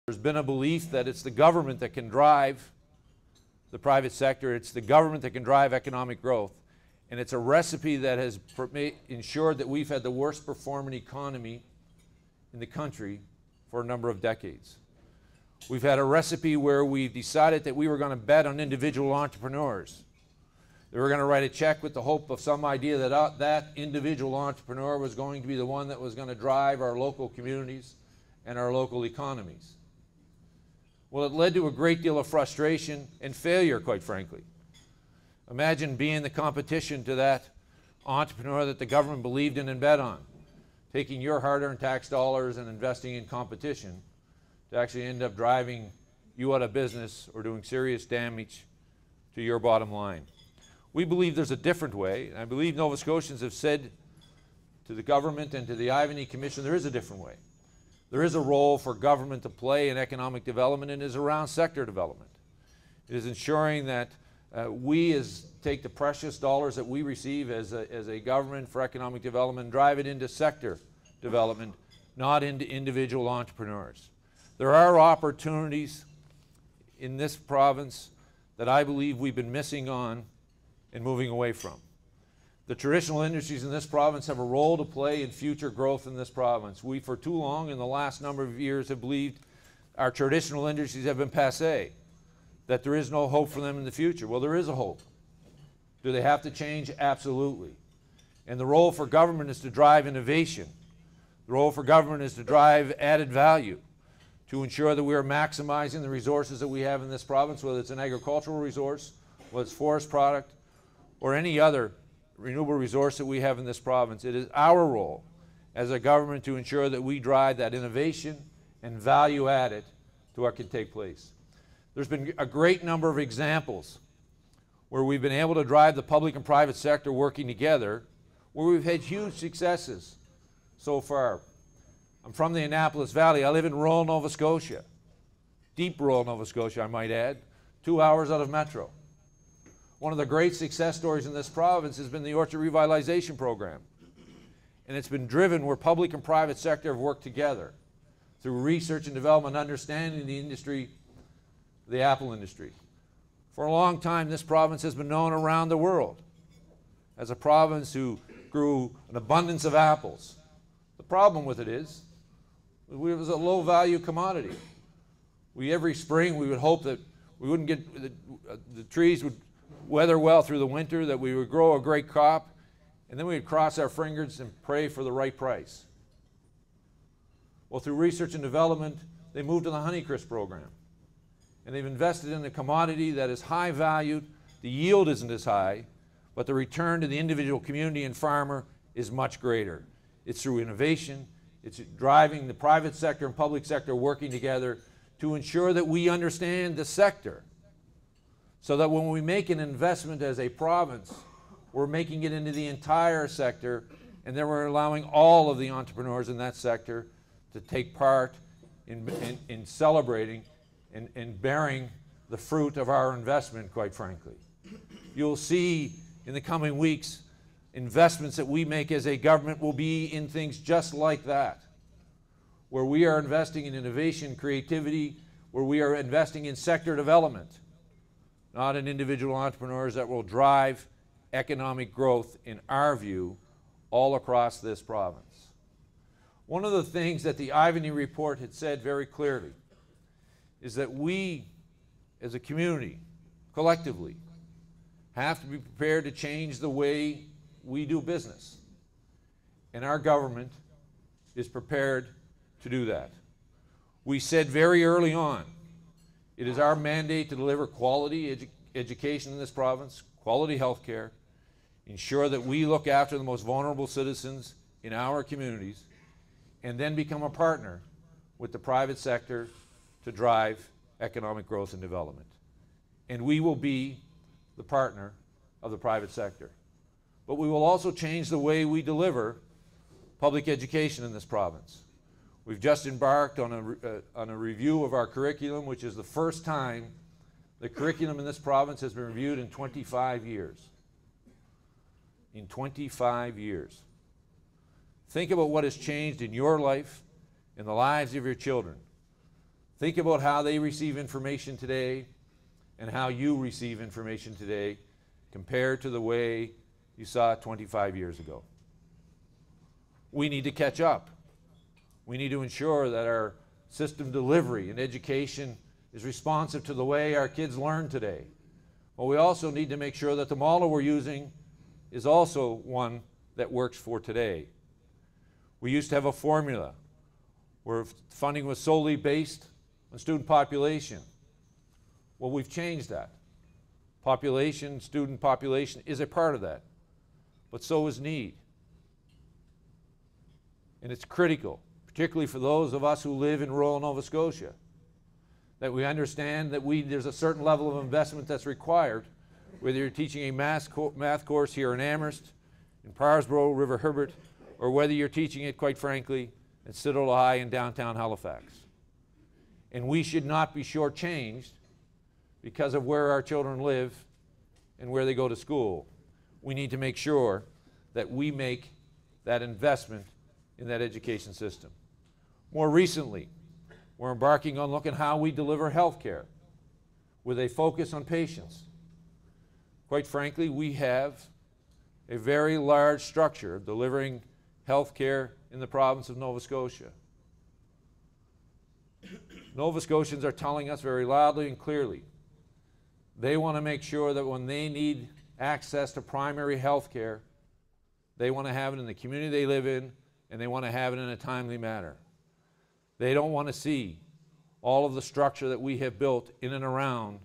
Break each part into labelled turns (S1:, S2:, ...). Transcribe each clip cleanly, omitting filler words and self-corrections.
S1: There's been a belief that it's the government that can drive the private sector, it's the government that can drive economic growth, and it's a recipe that has ensured that we've had the worst performing economy in the country for a number of decades. We've had a recipe where we've decided that we were going to bet on individual entrepreneurs. They were going to write a check with the hope of some idea that that individual entrepreneur was going to be the one that was going to drive our local communities and our local economies. Well, it led to a great deal of frustration and failure, quite frankly. Imagine being the competition to that entrepreneur that the government believed in and bet on, taking your hard-earned tax dollars and investing in competition to actually end up driving you out of business or doing serious damage to your bottom line. We believe there's a different way, and I believe Nova Scotians have said to the government and to the Ivany Commission there is a different way. There is a role for government to play in economic development, and it is around sector development. It is ensuring that we take the precious dollars that we receive as a government for economic development and drive it into sector development, not into individual entrepreneurs. There are opportunities in this province that I believe we've been missing on and moving away from. The traditional industries in this province have a role to play in future growth in this province. We, for too long, in the last number of years, have believed our traditional industries have been passé, that there is no hope for them in the future. Well, there is a hope. Do they have to change? Absolutely. And the role for government is to drive innovation. The role for government is to drive added value, to ensure that we are maximizing the resources that we have in this province, whether it's an agricultural resource, whether it's forest product, or any other renewable resource that we have in this province. It is our role as a government to ensure that we drive that innovation and value added to what can take place. There's been a great number of examples where we've been able to drive the public and private sector working together, where we've had huge successes so far. I'm from the Annapolis Valley. I live in rural Nova Scotia, deep rural Nova Scotia, I might add, 2 hours out of Metro. One of the great success stories in this province has been the Orchard Revitalization Program. And it's been driven where public and private sector have worked together through research and development, understanding the industry, the apple industry. For a long time, this province has been known around the world as a province who grew an abundance of apples. The problem with it is, it was a low-value commodity. Every spring, we would hope that we wouldn't get, the trees would weather well through the winter, that we would grow a great crop, and then we'd cross our fingers and pray for the right price. Well, through research and development, they moved to the Honeycrisp program. And they've invested in a commodity that is high valued, the yield isn't as high, but the return to the individual community and farmer is much greater. It's through innovation, it's driving the private sector and public sector working together to ensure that we understand the sector, so that when we make an investment as a province, we're making it into the entire sector, and then we're allowing all of the entrepreneurs in that sector to take part in celebrating and bearing the fruit of our investment, quite frankly. You'll see in the coming weeks, investments that we make as a government will be in things just like that, where we are investing in innovation, creativity, where we are investing in sector development, not in individual entrepreneurs that will drive economic growth, in our view, all across this province. One of the things that the Ivany report had said very clearly is that we, as a community, collectively, have to be prepared to change the way we do business. And our government is prepared to do that. We said very early on, it is our mandate to deliver quality education in this province, quality health care, ensure that we look after the most vulnerable citizens in our communities, and then become a partner with the private sector to drive economic growth and development. And we will be the partner of the private sector. But we will also change the way we deliver public education in this province. We've just embarked on a review of our curriculum, which is the first time the curriculum in this province has been reviewed in 25 years. In 25 years. Think about what has changed in your life, in the lives of your children. Think about how they receive information today and how you receive information today compared to the way you saw it 25 years ago. We need to catch up. We need to ensure that our system delivery and education is responsive to the way our kids learn today. But we also need to make sure that the model we're using is also one that works for today. We used to have a formula where funding was solely based on student population. Well, we've changed that. Population, student population is a part of that, but so is need. And it's critical, particularly for those of us who live in rural Nova Scotia, that we understand that there's a certain level of investment that's required, whether you're teaching a math course here in Amherst, in Parsboro, River Herbert, or whether you're teaching it, quite frankly, at Citadel High in downtown Halifax. And we should not be shortchanged because of where our children live and where they go to school. We need to make sure that we make that investment in that education system. More recently, we're embarking on looking at how we deliver health care with a focus on patients. Quite frankly, we have a very large structure delivering health care in the province of Nova Scotia. Nova Scotians are telling us very loudly and clearly they want to make sure that when they need access to primary health care, they want to have it in the community they live in, and they want to have it in a timely manner. They don't want to see all of the structure that we have built in and around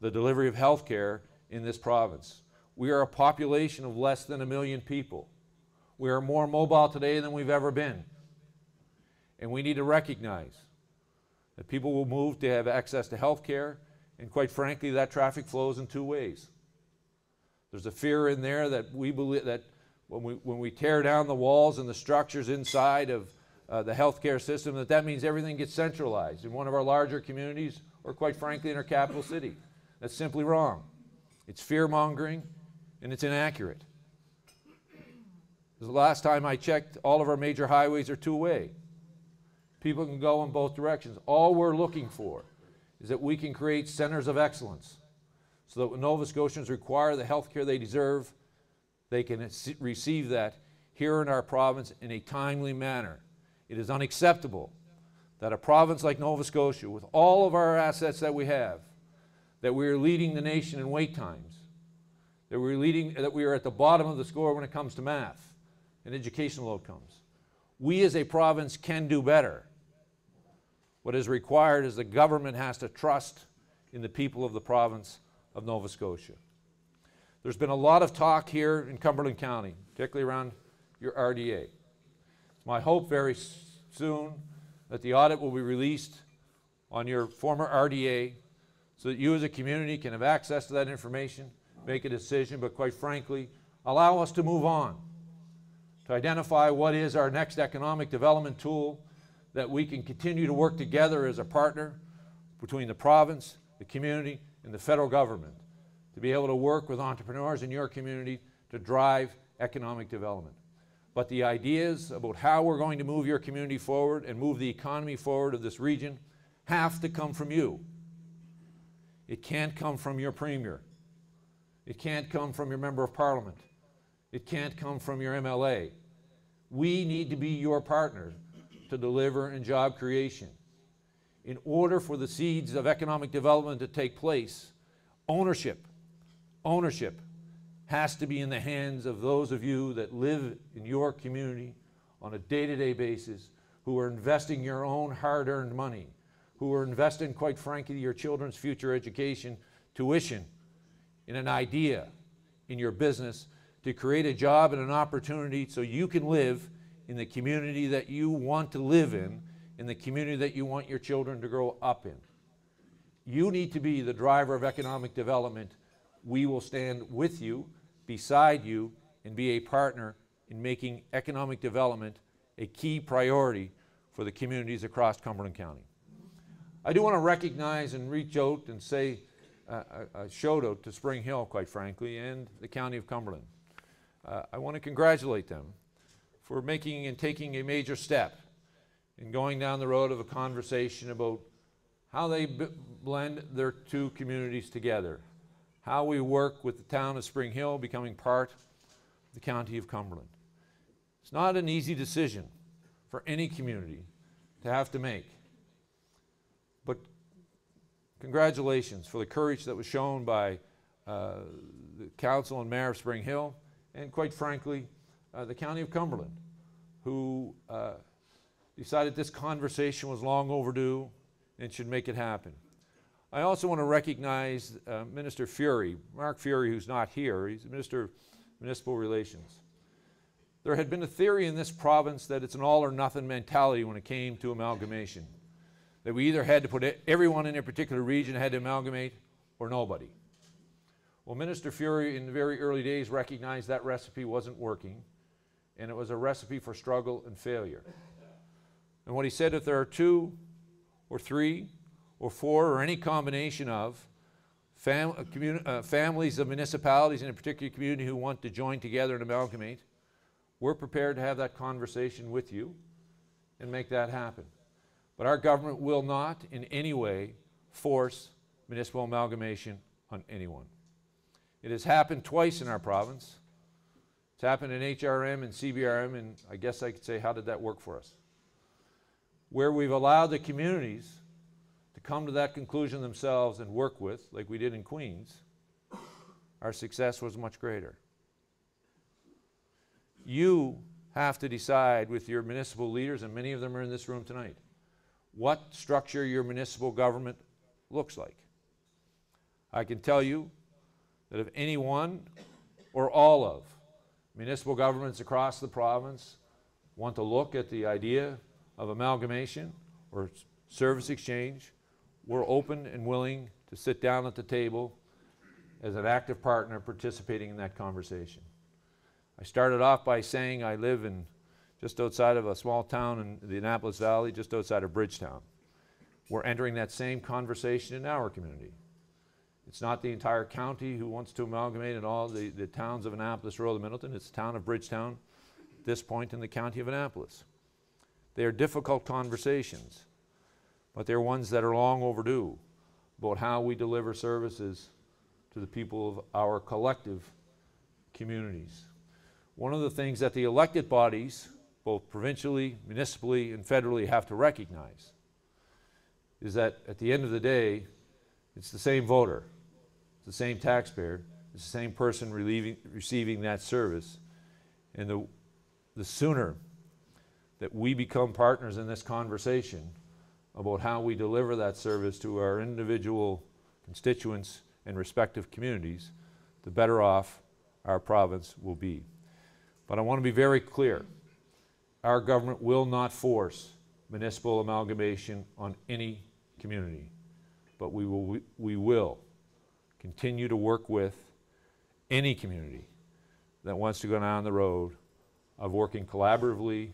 S1: the delivery of health care in this province. We are a population of less than 1 million people. We are more mobile today than we've ever been. And we need to recognize that people will move to have access to health care, and quite frankly, that traffic flows in two ways. There's a fear in there that we believe that when we tear down the walls and the structures inside of the healthcare system, that means everything gets centralized in one of our larger communities, or quite frankly in our capital city. That's simply wrong. It's fear-mongering and it's inaccurate. The last time I checked, all of our major highways are two-way. People can go in both directions. All we're looking for is that we can create centers of excellence so that when Nova Scotians require the health care they deserve, they can receive that here in our province in a timely manner. It is unacceptable that a province like Nova Scotia, with all of our assets that we have, that we are leading the nation in wait times, that we are at the bottom of the score when it comes to math and educational outcomes. We as a province can do better. What is required is the government has to trust in the people of the province of Nova Scotia. There's been a lot of talk here in Cumberland County, particularly around your RDA. It's my hope very soon that the audit will be released on your former RDA so that you as a community can have access to that information, make a decision, but quite frankly, allow us to move on, to identify what is our next economic development tool that we can continue to work together as a partner between the province, the community, and the federal government to be able to work with entrepreneurs in your community to drive economic development. But the ideas about how we're going to move your community forward and move the economy forward of this region have to come from you. It can't come from your premier. It can't come from your member of parliament. It can't come from your MLA. We need to be your partners to deliver in job creation. In order for the seeds of economic development to take place, ownership has to be in the hands of those of you that live in your community on a day-to-day basis, who are investing your own hard-earned money, who are investing, quite frankly, your children's future education, tuition, in an idea, in your business, to create a job and an opportunity so you can live in the community that you want to live in the community that you want your children to grow up in. You need to be the driver of economic development. We will stand with you, beside you, and be a partner in making economic development a key priority for the communities across Cumberland County. I do want to recognize and reach out and say a shout out to Spring Hill, quite frankly, and the County of Cumberland. I want to congratulate them for making and taking a major step in going down the road of a conversation about how they blend their two communities together, how we work with the town of Spring Hill becoming part of the County of Cumberland. It's not an easy decision for any community to have to make, but congratulations for the courage that was shown by the Council and Mayor of Spring Hill, and quite frankly, the County of Cumberland, who decided this conversation was long overdue and should make it happen. I also want to recognize Minister Fury, Mark Fury, who's not here. He's the Minister of Municipal Relations. There had been a theory in this province that it's an all or nothing mentality when it came to amalgamation, that we either had to put everyone in a particular region had to amalgamate or nobody. Well, Minister Fury in the very early days recognized that recipe wasn't working, and it was a recipe for struggle and failure. And what he said, if there are 2 or 3 or 4 or any combination of families of municipalities in a particular community who want to join together and amalgamate, we're prepared to have that conversation with you and make that happen. But our government will not in any way force municipal amalgamation on anyone. It has happened twice in our province. It's happened in HRM and CBRM, and I guess I could say, how did that work for us? Where we've allowed the communities to come to that conclusion themselves and work with, like we did in Queens, our success was much greater. You have to decide with your municipal leaders, and many of them are in this room tonight, what structure your municipal government looks like. I can tell you that if any one or all of municipal governments across the province want to look at the idea of amalgamation or service exchange, we're open and willing to sit down at the table as an active partner participating in that conversation. I started off by saying I live in just outside of a small town in the Annapolis Valley, just outside of Bridgetown. We're entering that same conversation in our community. It's not the entire county who wants to amalgamate in all the towns of Annapolis, rural Middleton. It's the town of Bridgetown at this point in the county of Annapolis. They are difficult conversations, but they're ones that are long overdue about how we deliver services to the people of our collective communities. One of the things that the elected bodies, both provincially, municipally, and federally, have to recognize is that at the end of the day, it's the same voter, it's the same taxpayer, it's the same person receiving that service. And the sooner that we become partners in this conversation about how we deliver that service to our individual constituents and respective communities, the better off our province will be. But I want to be very clear. Our government will not force municipal amalgamation on any community, but we will continue to work with any community that wants to go down the road of working collaboratively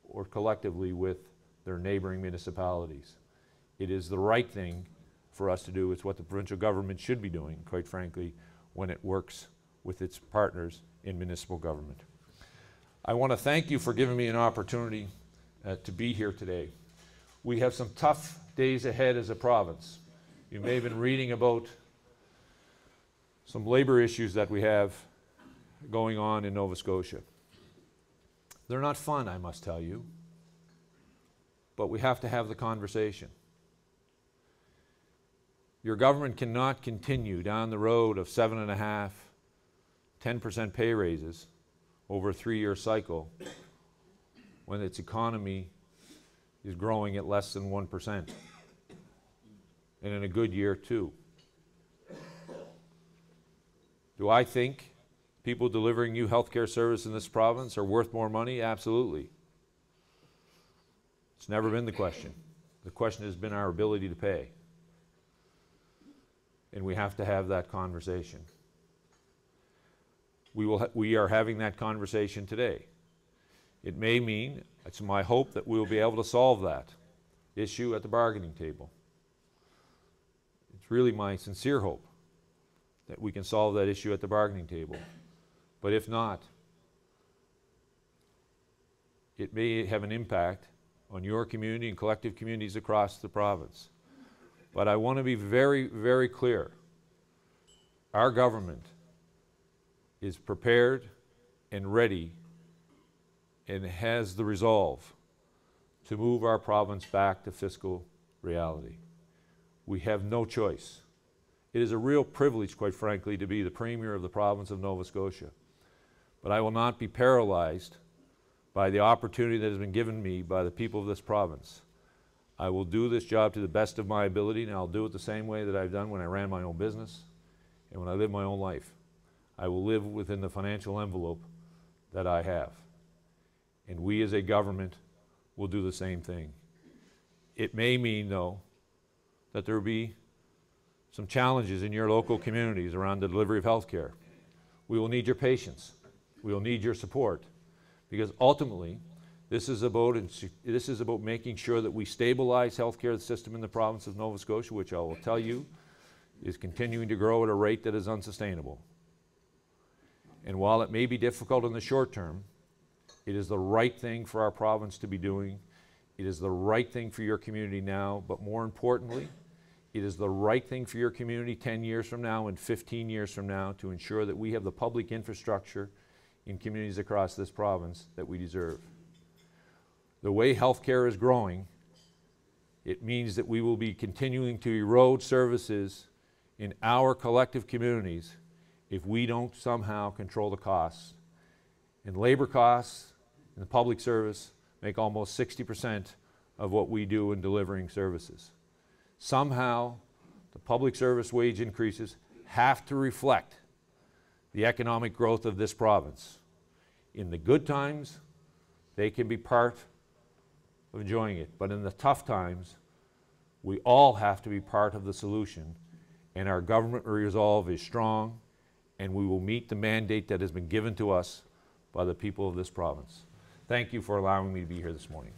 S1: or collectively with their neighboring municipalities. It is the right thing for us to do. It's what the provincial government should be doing, quite frankly, when it works with its partners in municipal government. I want to thank you for giving me an opportunity to be here today. We have some tough days ahead as a province. You may have been reading about some labor issues that we have going on in Nova Scotia. They're not fun, I must tell you, but we have to have the conversation. Your government cannot continue down the road of 7.5%, 10% pay raises over a 3-year cycle when its economy is growing at less than 1%, and in a good year too. Do I think people delivering you healthcare service in this province are worth more money? Absolutely. It's never been the question. The question has been our ability to pay. And we have to have that conversation. We are having that conversation today. It may mean, it's my hope that we will be able to solve that issue at the bargaining table. It's really my sincere hope that we can solve that issue at the bargaining table. But if not, it may have an impact on your community and collective communities across the province. But I want to be very, very clear. Our government is prepared and ready and has the resolve to move our province back to fiscal reality. We have no choice. It is a real privilege, quite frankly, to be the Premier of the province of Nova Scotia. But I will not be paralyzed by the opportunity that has been given me by the people of this province. I will do this job to the best of my ability, and I'll do it the same way that I've done when I ran my own business and when I lived my own life. I will live within the financial envelope that I have. And we as a government will do the same thing. It may mean, though, that there will be some challenges in your local communities around the delivery of health care. We will need your patience. We will need your support. Because ultimately, this is about making sure that we stabilize healthcare system in the province of Nova Scotia, which I will tell you is continuing to grow at a rate that is unsustainable. And while it may be difficult in the short term, it is the right thing for our province to be doing. It is the right thing for your community now, but more importantly, it is the right thing for your community 10 years from now and 15 years from now to ensure that we have the public infrastructure in communities across this province that we deserve. The way healthcare is growing, it means that we will be continuing to erode services in our collective communities if we don't somehow control the costs. And labor costs in the public service make almost 60% of what we do in delivering services. Somehow, the public service wage increases have to reflect the economic growth of this province. In the good times, they can be part of enjoying it. But in the tough times, we all have to be part of the solution. And our government resolve is strong, and we will meet the mandate that has been given to us by the people of this province. Thank you for allowing me to be here this morning.